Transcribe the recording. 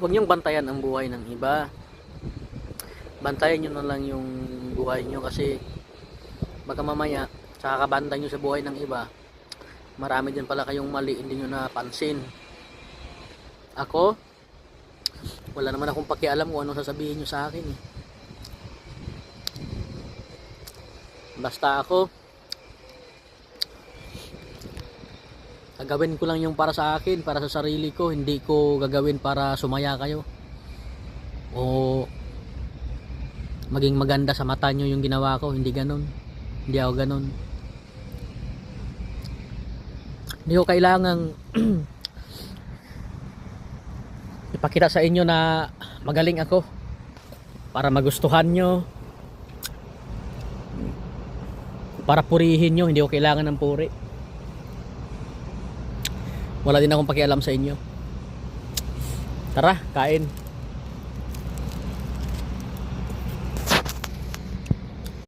Huwag niyong bantayan ang buhay ng iba. Bantayan niyo na lang yung buhay niyo, kasi baka mamaya sa kakabantay niyo sa buhay ng iba, marami din pala kayong mali, hindi niyo napansin. Ako, wala naman akong pakialam kung ano sasabihin niyo sa akin eh. Basta ako, gagawin ko lang yung para sa akin, para sa sarili ko. Hindi ko gagawin para sumaya kayo o maging maganda sa mata nyo yung ginawa ko. Hindi ganun. Hindi ako ganun. Hindi ko kailangang ipakita sa inyo na magaling ako para magustuhan nyo, para purihin nyo. Hindi ko kailangan ng puri. Wala din akong pakialam sa inyo. Tara, kain.